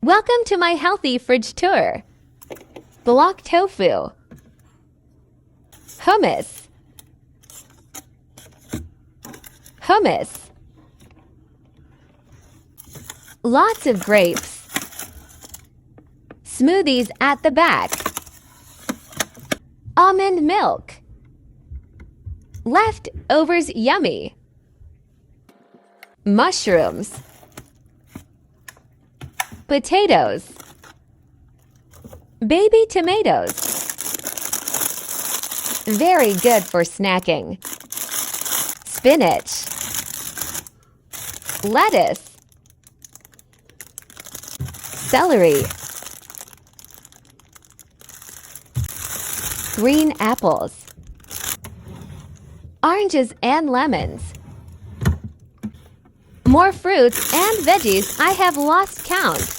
Welcome to my healthy fridge tour. Block tofu, hummus, lots of grapes, smoothies at the back, almond milk, leftovers yummy, mushrooms, potatoes, baby tomatoes, very good for snacking, spinach, lettuce, celery, green apples, oranges and lemons, more fruits and veggies I have lost count.